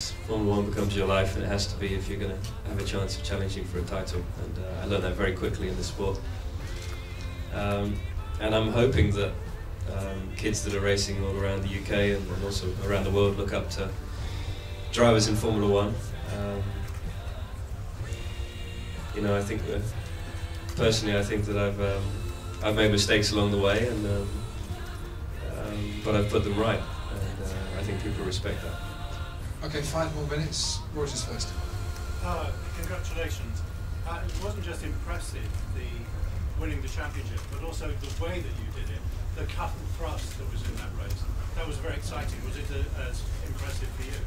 Formula One becomes your life, and it has to be if you're going to have a chance of challenging for a title. And I learned that very quickly in the sport. And I'm hoping that kids that are racing all around the UK and also around the world look up to drivers in Formula One. You know, I think that personally, I think that I've made mistakes along the way, and but I've put them right, and I think people respect that. Okay, 5 more minutes. Roger's first. Congratulations. It wasn't just impressive, winning the championship, but also the way that you did it, the cut and thrust that was in that race. That was very exciting. Was it as impressive for you?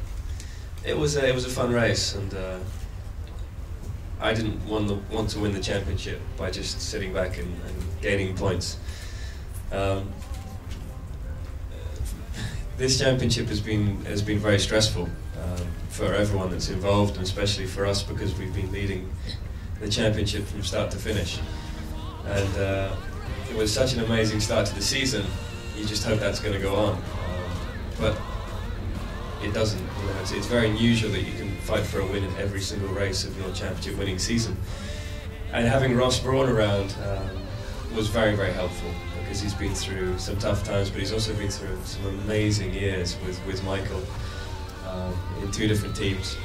It was a fun race, and I didn't want to win the championship by just sitting back and gaining points. This championship has been very stressful for everyone that's involved, and especially for us because we've been leading the championship from start to finish. And it was such an amazing start to the season. You just hope that's going to go on, but it doesn't. You know, it's very unusual that you can fight for a win in every single race of your championship-winning season. And having Ross Brawn around was very, very helpful, because he's been through some tough times, but he's also been through some amazing years with Michael in 2 different teams.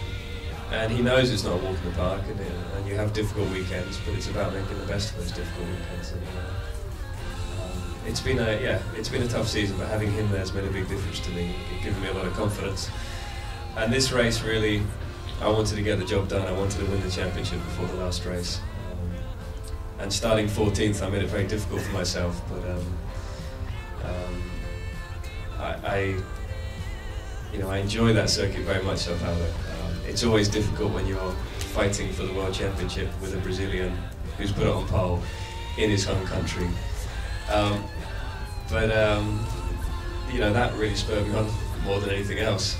And he knows it's not a walk in the park, and you have difficult weekends, but it's about making the best of those difficult weekends. And, it's been a tough season, but having him there has made a big difference to me. It's given me a lot of confidence. And this race, really, I wanted to get the job done. I wanted to win the championship before the last race. And starting 14th, I made it very difficult for myself. But I enjoy that circuit very much. So, Paolo. It's always difficult when you're fighting for the World Championship with a Brazilian who's put it on pole in his home country. That really spurred me on more than anything else.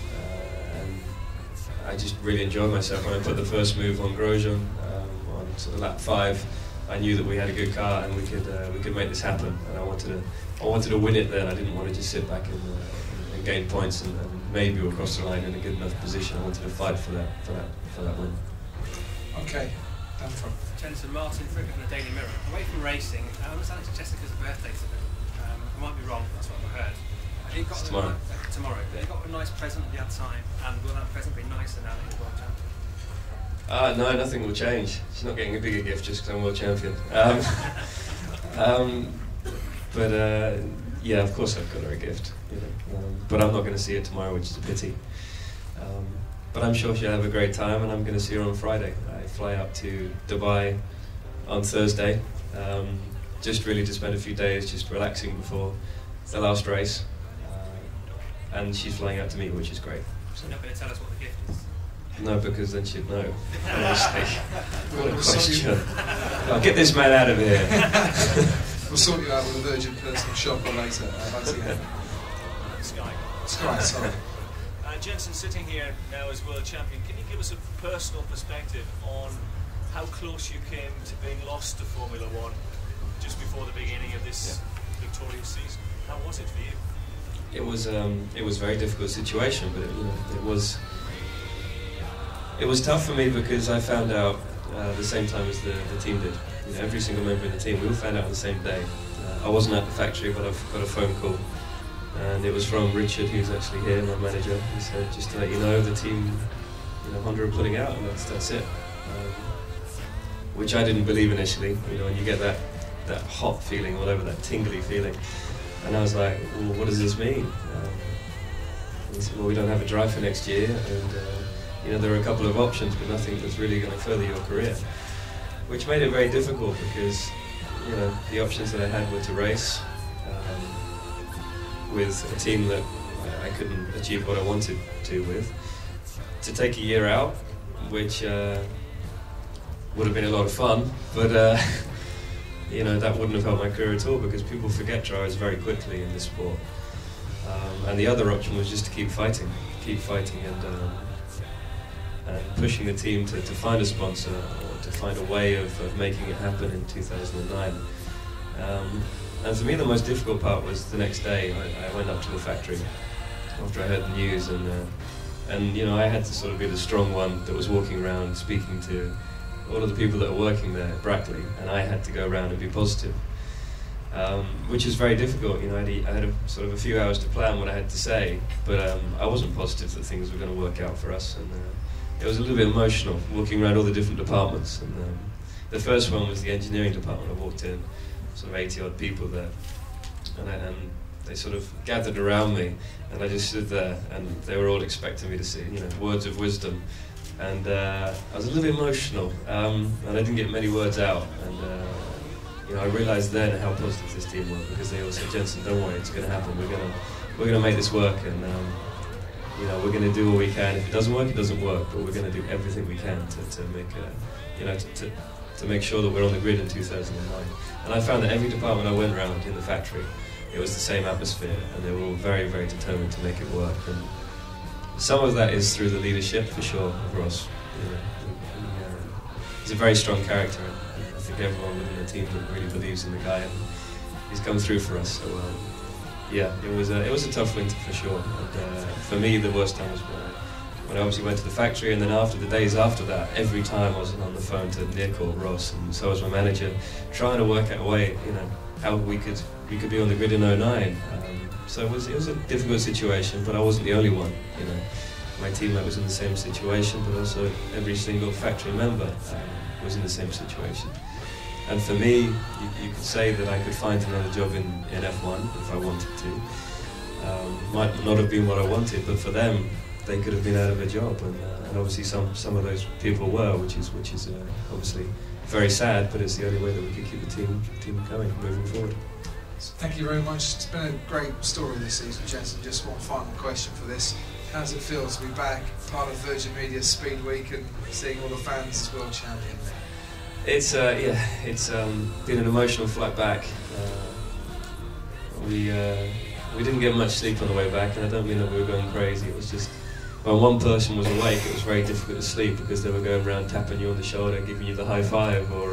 And I just really enjoyed myself. When I put the first move on Grosjean on sort of lap 5, I knew that we had a good car and we could make this happen. And I wanted to win it then. I didn't want to just sit back and gain points and maybe we'll cross the line in a good enough position. I wanted to fight for that win. Okay, down front. Jenson, Martin Fricker from the Daily Mirror. Away from racing, I understand it's Jessica's birthday today. I might be wrong, that's what I've heard. Have you got tomorrow. Tomorrow. Have you got a nice present at the other time? And will that present be nicer now that you're world champion? No, nothing will change. She's not getting a bigger gift just because I'm world champion. Yeah, of course I've got her a gift. You know, but I'm not going to see it tomorrow, which is a pity. But I'm sure she'll have a great time, and I'm going to see her on Friday. I fly up to Dubai on Thursday, just really to spend a few days just relaxing before the last race. And she's flying out to meet, which is great. So you're not going to tell us what the gift is? No, because then she'd know. Honestly. What a question. I'll get this man out of here. We'll sort you out with a Virgin personal shopper later. Sky, sorry. Jenson, sitting here now as world champion, can you give us a personal perspective on how close you came to being lost to Formula One just before the beginning of this victorious season? How was it for you? It was a very difficult situation, but it was tough for me because I found out the same time as the team did. You know, every single member of the team, we all found out on the same day. I wasn't at the factory, but I've got a phone call, and it was from Richard, who's actually here, my manager. He said, just to let you know, the team, Honda are pulling out, and that's it. Which I didn't believe initially, and you get that hot feeling all over, that tingly feeling. And I was like, well, what does this mean? He said, well, we don't have a drive for next year, and there are a couple of options, but nothing that's really going to further your career. Which made it very difficult because, the options that I had were to race with a team that I couldn't achieve what I wanted to with, to take a year out, which would have been a lot of fun, but that wouldn't have helped my career at all because people forget drivers very quickly in this sport. And the other option was just to keep fighting and pushing the team to find a sponsor or to find a way of making it happen in 2009. And for me the most difficult part was the next day. I went up to the factory after I heard the news, and And you know, I had to sort of be the strong one that was walking around speaking to all of the people that were working there at Brackley, and I had to go around and be positive, which is very difficult. You know, I had sort of a few hours to plan what I had to say, but I wasn't positive that things were going to work out for us, and it was a little bit emotional walking around all the different departments. And the first one was the engineering department. I walked in, sort of 80 odd people there, and they sort of gathered around me, and I just stood there, and they were all expecting me to say, you know, words of wisdom. And I was a little bit emotional, and I didn't get many words out. And you know, I realised then how positive this team was, because they all said, "Jenson, don't worry, it's going to happen. We're going to make this work, and you know, we're going to do all we can. If it doesn't work, it doesn't work. But we're going to do everything we can to make you know, to make sure that we're on the grid in 2009." And I found that every department I went around in the factory, it was the same atmosphere, and they were all very, very determined to make it work. And some of that is through the leadership, for sure, of Ross. You know, he's a very strong character, and I think everyone within the team really believes in the guy, and he's come through for us. So yeah, it was a tough winter for sure. And for me, the worst time was when I obviously went to the factory, and then after the days after that, every time I was on the phone to Nick or Ross, and so was my manager, trying to work out a way, you know, how we could be on the grid in 09. So it was a difficult situation, but I wasn't the only one. You know, my teammate was in the same situation, but also every single factory member was in the same situation. And for me, you could say that I could find another job in F1 if I wanted to. Might not have been what I wanted, but for them, they could have been out of a job, and obviously some of those people were, which is obviously very sad, but it's the only way that we could keep the team going, moving forward. Thank you very much. It's been a great story this season, Jenson. Just one final question for this. How does it feel to be back, part of Virgin Media's Speed Week, and seeing all the fans as world champion? It's been an emotional flight back. We didn't get much sleep on the way back, and I don't mean that we were going crazy. It was just when one person was awake, it was very difficult to sleep, because they were going around tapping you on the shoulder, giving you the high five or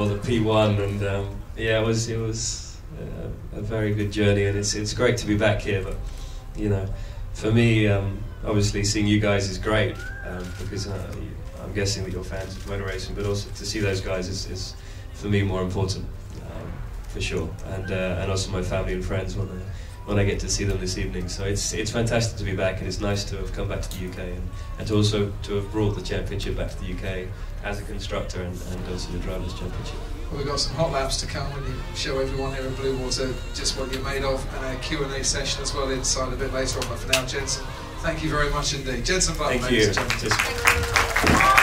the P1, and yeah, it was a very good journey, and it's great to be back here. But you know, for me, obviously seeing you guys is great, because I'm guessing that you're fans of motor racing, but also to see those guys is for me more important, for sure, and also my family and friends when I get to see them this evening. So it's fantastic to be back, and it's nice to have come back to the UK, and to also to have brought the championship back to the UK as a constructor, and also the drivers' championship. Well, we've got some hot laps to come when you show everyone here at Bluewater just what you're made of, and a Q&A session as well inside a bit later on. But for now, Jenson, thank you very much indeed. Jenson Button, thank you.